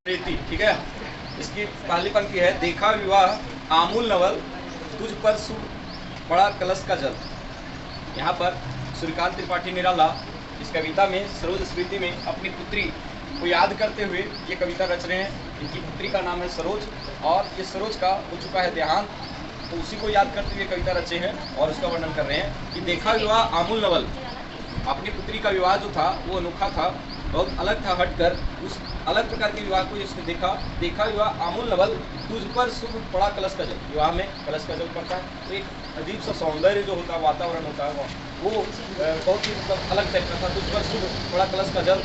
ठीक है। इसकी पहली पंक्ति है, देखा विवाह आमूल नवल, तुझ पर सु बड़ा कलश का जल। यहाँ पर सूर्यकांत त्रिपाठी निराला इस कविता में सरोज स्मृति में अपनी पुत्री को याद करते हुए ये कविता रच रहे हैं। इनकी पुत्री का नाम है सरोज और ये सरोज का हो चुका है देहांत, तो उसी को याद करते हुए कविता रचे हैं और उसका वर्णन कर रहे हैं कि देखा विवाह आमूल नवल। अपनी पुत्री का विवाह जो था वो अनोखा था, बहुत अलग था, हटकर उस अलग प्रकार के विवाह को इसने देखा विवाह आमूल नवल, तुझ पर शुभ पड़ा कलश का जल। विवाह में कलश का जल पड़ता है तो एक अजीब सा सौंदर्य जो होता है, वातावरण होता है वो बहुत ही मतलब अलग टाइप का था। तुझ पर शुभ पड़ा कलश का जल,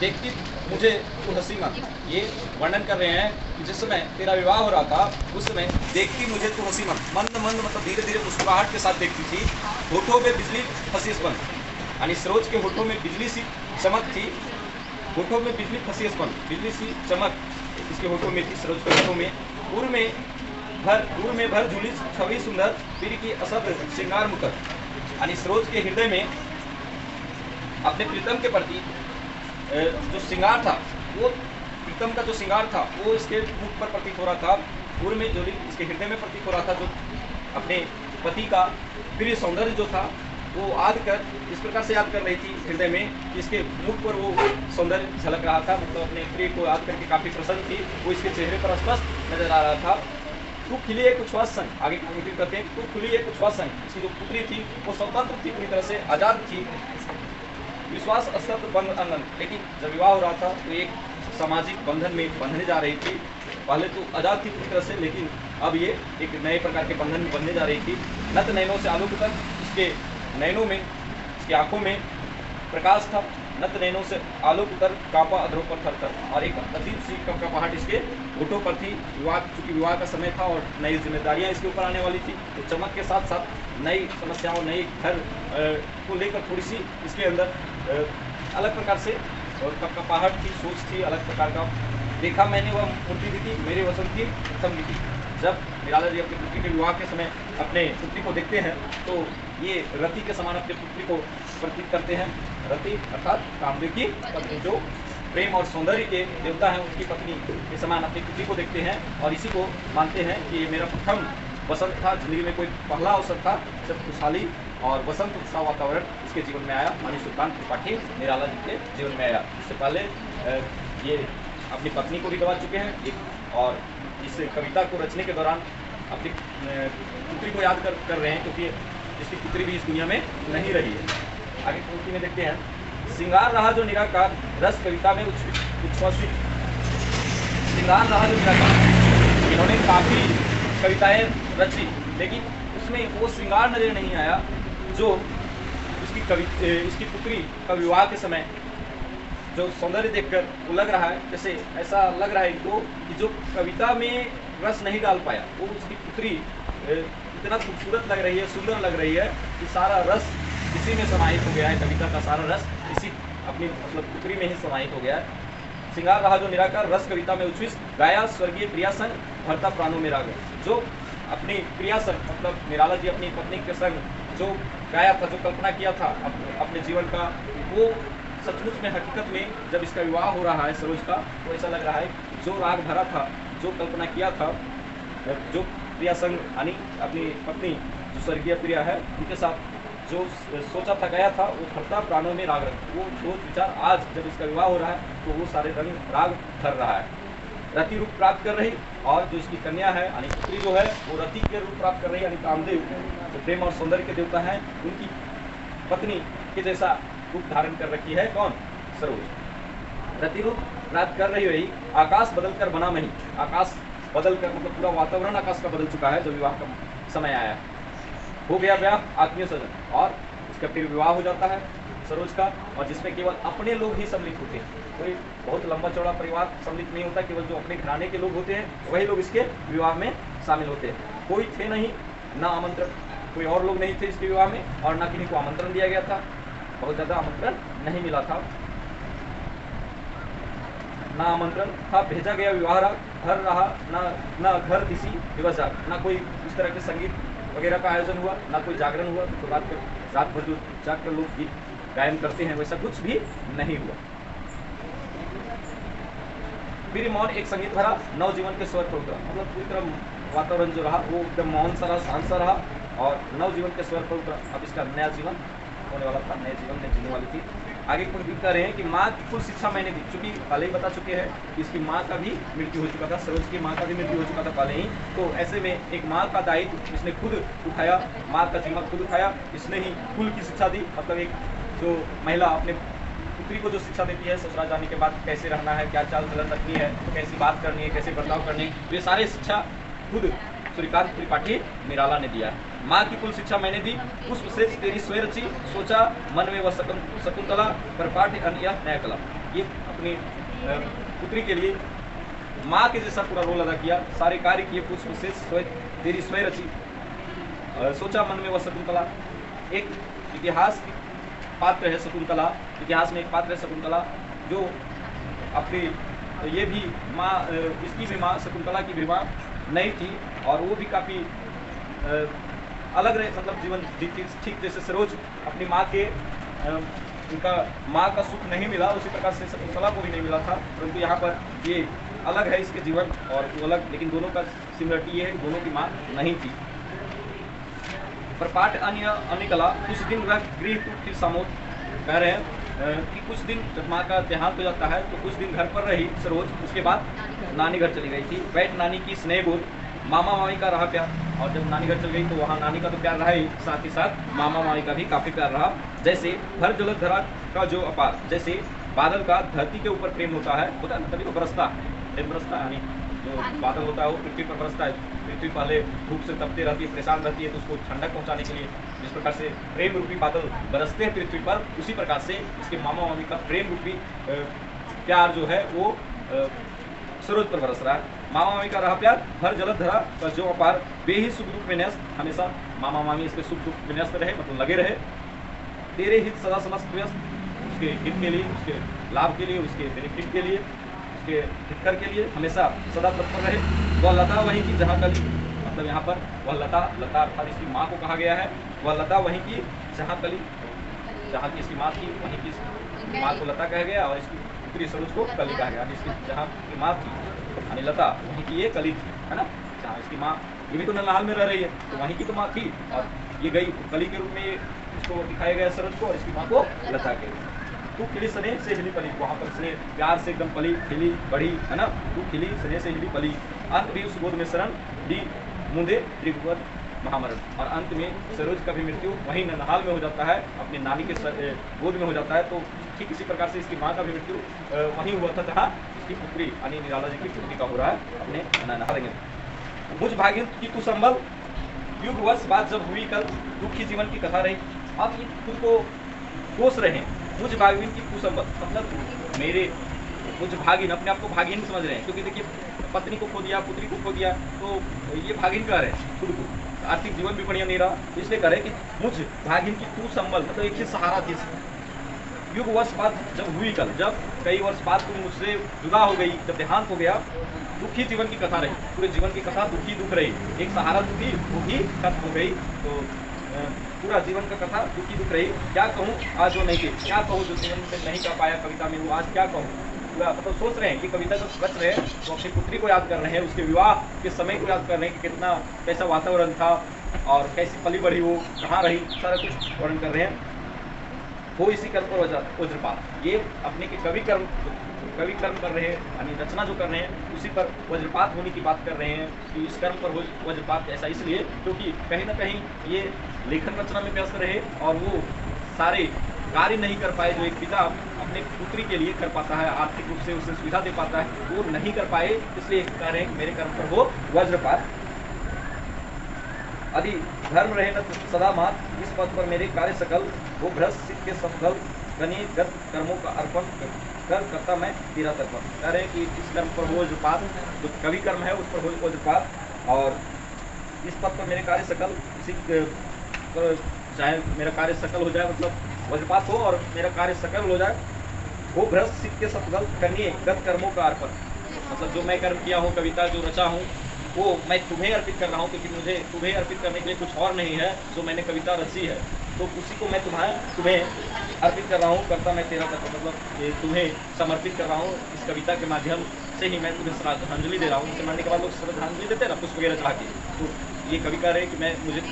देखती मुझे तू हंसी मन। ये वर्णन कर रहे हैं कि जिस समय तेरा विवाह हो रहा था उस समय देखती मुझे तू हंसी मन, मंद मंद मतलब धीरे धीरे मुस्कुराहट के साथ देखती थी। होठों में बिजली फंसी स्पंद, यानी सरोज के होठों में बिजली सी चमक थी। होठों में बिजली फंसी स्पंद, बिजली सी चमक इसके होठों में थी, सरोज के होठों में। उर में भर झूली छवि सुंदर, पीर की असद श्रृंगार मुकर। यानी सरोज के हृदय में अपने प्रीतम के प्रति जो श्रृंगार था, वो प्रीतम का जो श्रृंगार था वो इसके मुख पर प्रतीत हो रहा था। पूर्व में जो इसके हृदय में प्रतीत हो रहा था, जो अपने पति का प्रिय सौंदर्य जो था वो याद कर इस प्रकार से याद कर रही थी हृदय में कि इसके मुख पर वो सौंदर्य झलक रहा था, मतलब अपने प्रिय को याद करके काफ़ी प्रसन्न थी, वो इसके चेहरे पर स्पष्ट नजर आ रहा था। तू खिली एक उच्छ्वास संग, आगे कंक्लूड करते हैं, तू खुली एक उच्छ्वास संग। इसकी जो पुत्री थी वो स्वतंत्र थी, पूरी तरह से आज़ाद थी, विश्वास असत बंध अंगन। लेकिन जब विवाह हो रहा था तो एक सामाजिक बंधन में बंधने जा रही थी। पहले तो आज़ाद थी पूरी तरह से, लेकिन अब ये एक नए प्रकार के बंधन में बंधने जा रही थी। नत नैनों से आलोक तक, इसके नैनों में, इसकी आंखों में प्रकाश था। नत नैनों से आलोक उतर, कांपा अधरों पर थर थर, और एक अजीब सी कपकपाहट इसके होठों पर थी। विवाह, चूंकि विवाह का समय था और नई जिम्मेदारियां इसके ऊपर आने वाली थी, तो चमक के साथ साथ नई समस्याओं, नई घर को लेकर थोड़ी सी इसके अंदर अलग प्रकार से कपकपाहट थी, सोच थी, अलग प्रकार का। देखा मैंने वह मूर्ति थी, मेरे वसंत की प्रथम थी। जब निराला जी अपनी पुत्री के विवाह के समय अपने पुत्री को देखते हैं तो ये रति के समान अपनी पुत्री को प्रतीत करते हैं। रति अर्थात कामदेव की पत्नी, जो प्रेम और सौंदर्य के देवता हैं, उनकी पत्नी के समान अपनी पुत्री को देखते हैं और इसी को मानते हैं कि ये मेरा प्रथम वसंत था, जिंदगी में कोई पहला अवसर था जब खुशहाली और वसंत उत्साह वातावरण इसके जीवन में आया। माननीय सूर्यकांत त्रिपाठी निराला जी के जीवन में आया। इससे पहले ये अपनी पत्नी को भी गवा चुके हैं और इस कविता को रचने के दौरान अपनी पुत्री को याद कर रहे हैं, क्योंकि इसकी पुत्री भी इस दुनिया में नहीं रही है। आगे पंक्ति में देखते हैं, श्रृंगार रहा जो निराकार, रस कविता में उच्छ्वसित। श्रृंगार रहा जो निराकार, इन्होंने काफ़ी कविताएं रची, लेकिन उसमें वो श्रृंगार नजर नहीं आया जो इसकी पुत्री का विवाह के समय जो सौंदर्य देखकर वो लग रहा है, जैसे ऐसा लग रहा है इनको कि जो कविता में रस नहीं डाल पाया वो उसकी पुत्री इतना खूबसूरत लग रही है, सुंदर लग रही है कि सारा रस इसी में समाहित हो गया है। कविता का सारा रस इसी अपनी मतलब पुत्री में ही समाहित हो गया है। श्रृंगार रहा जो निराकार, रस कविता में उच्छ्वसित, गाया स्वर्गीय प्रिया संग, भरता प्राणों में राग। जो अपनी प्रिया संग मतलब निराला जी अपनी पत्नी के संग जो गाया था, जो कल्पना किया था अपने जीवन का, वो सचमुच में हकीकत में जब इसका विवाह हो रहा है सरोज का, तो ऐसा लग रहा है जो राग भरा था, जो कल्पना किया था, जो प्रिया संग यानी अपनी पत्नी जो स्वर्गीय प्रिया है उनके साथ जो सोचा था, गया था, वो भरता प्राणों में राग रंग। वो सोच विचार आज जब इसका विवाह हो रहा है तो वो सारे रंग राग भर रहा है। रति रूप प्राप्त कर रही, और जो इसकी कन्या है यानी पुत्री जो है वो रति के रूप प्राप्त कर रही है, यानी कामदेव जो प्रेम और सौंदर्य के देवता हैं, उनकी पत्नी के जैसा रूप धारण कर रखी है। कौन? सरोज। रति रूप प्राप्त कर रही हुई, आकाश बदल कर बना नहीं। आकाश बदल कर मतलब पूरा वातावरण आकाश का बदल चुका है जब विवाह का समय आया। हो गया ब्याह आत्मीय सजन, और उसका फिर विवाह हो जाता है सरोज का, और जिसमें केवल अपने लोग ही सम्मिलित होते हैं। कोई बहुत लंबा चौड़ा परिवार सम्मिलित नहीं होता, केवल जो अपने घराने के लोग होते हैं वही लोग इसके विवाह में शामिल होते हैं। कोई थे नहीं, ना आमंत्रण, कोई और लोग नहीं थे इसके विवाह में, और ना किन्हीं को आमंत्रण दिया गया था, बहुत ज़्यादा आमंत्रण नहीं मिला था, ना आमंत्रण था, भेजा गया विवाह घर रहा, ना घर किसी दिवस जाग, ना कोई इस तरह के संगीत वगैरह का आयोजन हुआ, ना कोई जागरण हुआ, तो रात भर जो जाग कर लोग गीत गायन करते हैं वैसा कुछ भी नहीं हुआ। फिर मौन एक संगीत भरा नवजीवन के स्वर पर उतरा, मतलब पूरी तरह वातावरण जो रहा वो एकदम मौन सा रहा, शांत सा रहा और नवजीवन के स्वर पर उतरा। अब इसका नया जीवन होने वाला था, नए जीवन में जीने वाली थी। आगे पंक्ति कह रहे हैं कि माँ की कुल शिक्षा मैंने दी, चूंकि पहले ही बता चुके हैं कि इसकी माँ का भी मृत्यु हो चुका था, सरोज की माँ का भी मृत्यु हो चुका था पहले ही। तो ऐसे में एक माँ का दायित्व इसने खुद उठाया, माँ का जिम्मा खुद उठाया, इसने ही कुल की शिक्षा दी। मतलब एक जो महिला अपने पुत्री को जो शिक्षा देती है ससुराल जाने के बाद कैसे रहना है, क्या चाल चलन रखनी है, कैसी बात करनी है, कैसे बर्ताव करनी है, ये सारे शिक्षा खुद सूर्यकांत त्रिपाठी निराला ने दिया है। माँ की कुल शिक्षा मैंने दी, पुष्प से तेरी स्वयं रची, सोचा मन में वह शकुंतला, पर पाठ अन्य नया कला। ये अपनी पुत्री के लिए माँ के जैसा पूरा रोल अदा किया, सारे कार्य किए। पुष्प से तेरी स्वयं रची, सोचा मन में वह शकुंतला। एक इतिहास की पात्र है शकुंतला, इतिहास में एक पात्र है शकुंतला जो अपनी ये भी माँ, इसकी भी माँ शकुंतला की भी माँ नहीं थी और वो भी काफ़ी अलग रहे, मतलब जीवन जीती ठीक जैसे सरोज अपनी माँ के उनका माँ का सुख नहीं मिला, उसी प्रकार से शकुंतला को भी नहीं मिला था। परंतु यहाँ पर ये अलग है इसके जीवन और वो अलग, लेकिन दोनों का सिमिलरिटी ये है कि दोनों की माँ नहीं थी। पर पाठ अन्य कला, कुछ दिन वह गृह टूट फिर समोद। कह रहे हैं कि कुछ दिन जब माँ का देहांत हो जाता है तो कुछ दिन घर पर रही सरोज, उसके बाद नानी घर चली गई थी। बैठ नानी की स्नेह बोध, मामा मामी का रहा प्यार। और जब नानी घर चल गई तो वहाँ नानी का तो प्यार रहा ही, साथ ही साथ मामा मामी का भी काफ़ी प्यार रहा। जैसे भर जलधरा का जो अपार, जैसे बादल का धरती के ऊपर प्रेम होता है ना, तभी तो बरसता है, बरसता यानी जो बादल होता है वो पृथ्वी पर बरसता है। पृथ्वी पहले धूप से तपती रहती है, परेशान रहती है, तो उसको ठंडक पहुंचाने के लिए जिस प्रकार से प्रेम रूपी बादल बरसते हैं पृथ्वी पर, उसी प्रकार से इसके मामा मामी का प्रेम रूपी प्यार जो है वो सरोज पर बरस रहा है। मामा मामी का रहा प्यार, भर जलद धरा पर जो अपार, बेही सुख दुख में न्यस्त। हमेशा मामा मामी इसके सुख दुख में न्यस्त रहे, मतलब लगे रहे। तेरे हित सदा समस्त व्यस्त, उसके हित के लिए, उसके लाभ के लिए, उसके बेनिफिट के लिए, उसके हितकर के लिए हमेशा सदा तत्पर रहे। वह लता वहीं की जहाँ कली, मतलब यहाँ पर वह लता, लता अर्थात इसकी माँ को कहा गया है। वह लता वहीं की जहाँ कली, जहाँ की इसकी माँ थी वहीं की माँ को लता कहा गया और इसकी पुत्री सरोज को कली कहा गया। इसकी जहाँ की माँ थी यानी लता, वहीं की ये कली थी, है ना। जहाँ इसकी माँ, ये भी तो नन्हाल में रह रही है, तो वहीं की तो माँ थी और ये गई कली के रूप में इसको दिखाया गया सरोज को और इसकी माँ को लता के रूप में। तू खिली स्नेह से हिली पली, वहाँ पर स्नेह प्यार से एकदम पली खिली बढ़ी, है ना। तू खिली स्नेह से हिली पली, अंत भी उस गोद में शरण दी मुंदे त्रिभुवन महामरण। और अंत में सरोज का भी मृत्यु वहीं नन्हाल में हो जाता है, अपनी नानी के गोद में हो जाता है। तो ठीक इसी प्रकार से इसकी माँ का भी मृत्यु वहीं हुआ था जहाँ इसकी पुत्री यानी निराला जी की पुत्री का हो रहा है अपने नन्हाल में। मुझ भाग्य की तू संभल, युग वर्ष बाद जब हुई कल, दुखी जीवन की कथा रही। अब ये खुद को कोस रहे हैं, मुझ भागिन की कुसंबत, मतलब मेरे मुझ भागिन, अपने आप को भागिन समझ रहे हैं, क्योंकि देखिए पत्नी को खो दिया, पुत्री को खो दिया, तो ये भागिन कह रहे हैं खुद को। आर्थिक जीवन भी बढ़िया नहीं रहा, इसलिए कह रहे हैं कि मुझ भागिन की तू संबल, मतलब एक ही सहारा थी। युग वर्ष बाद जब हुई कल, जब कई वर्ष बाद तुम मुझसे जुदा हो गई, जब देहांत हो गया, दुखी जीवन की कथा रही, पूरे जीवन की कथा दुखी दुख रही। एक सहारा दुखी वो भी खत्म हो गई, तो पूरा जीवन का कथा दुखी दुख रही। क्या कहूँ आज जो नहीं की, क्या कहूँ जो जीवन में नहीं कर पाया कविता में, वो आज क्या कहूँ। पूरा मतलब सोच रहे हैं कि कविता जब रच रहे हैं तो अपनी पुत्री को याद कर रहे हैं, उसके विवाह के समय को याद कर रहे हैं कि कितना कैसा वातावरण था और कैसी पली बढ़ी वो, कहाँ रही, सारा कुछ वर्णन कर रहे हैं। वो इसी कर्म पर वज्रपात, ये अपने के कवि कर्म कर रहे हैं, यानी रचना जो कर रहे हैं उसी पर वज्रपात होने की बात कर रहे हैं कि इस कर्म पर वज्रपात। ऐसा इसलिए क्योंकि कहीं ना कहीं ये लेखन रचना में व्यस्त रहे और वो सारे कार्य नहीं कर पाए जो एक पिता अपने पुत्री के लिए कर पाता है, आर्थिक रूप से उसे सुविधा दे पाता है, वो नहीं कर पाए, इसलिए कह रहे हैं कि मेरे कर्म पर हो वज्रपात। यदि धर्म रहे न सदा मात, इस पद पर मेरे कार्य सकल, वो भ्रष्ट सिद्ध के सफल, गणित गत कर्मों का अर्पण कर करता मैं तेरा तर्पण। कह रहे हैं कि इस कर्म पर हो वज्रपात, जो कवि कर्म है उस पर हो वज्रपात, और इस पद पर मेरे कार्य सकल, इसी पर चाहे मेरा कार्य सकल हो जाए, मतलब वज्रपात हो और मेरा कार्य सकल हो जाए। वो भ्रष्ट सिद्ध के सफल, करनिए गत कर्मों का अर्पण, मतलब जो मैं कर्म किया हूँ, कविता जो रचा हूँ, वो मैं तुम्हें अर्पित कर रहा हूँ, क्योंकि मुझे तुम्हें अर्पित करने के लिए कुछ और नहीं है। जो मैंने कविता रची है तो उसी को मैं तुम्हें अर्पित कर रहा हूँ, करता मैं तेरा तर्पण, मतलब तुम्हें समर्पित कर रहा हूँ इस कविता के माध्यम से ही मैं तुम्हें श्रद्धांजलि दे रहा हूँ। उनसे मरने के बाद लोग श्रद्धांजलि देते हैं ना, पुष्प वगैरह चढ़ा के। तो ये कवि कह रहे हैं कि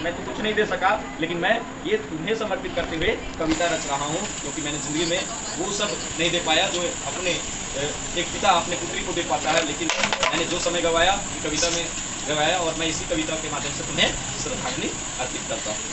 मैं तो कुछ नहीं दे सका, लेकिन मैं ये तुम्हें समर्पित करते हुए कविता रच रहा हूँ, क्योंकि मैंने ज़िंदगी में वो सब नहीं दे पाया जो अपने एक पिता अपने पुत्री को दे पाता है, लेकिन मैंने जो समय गवाया ये कविता में गवाया, और मैं इसी कविता के माध्यम से तुम्हें श्रद्धांजलि अर्पित करता हूँ।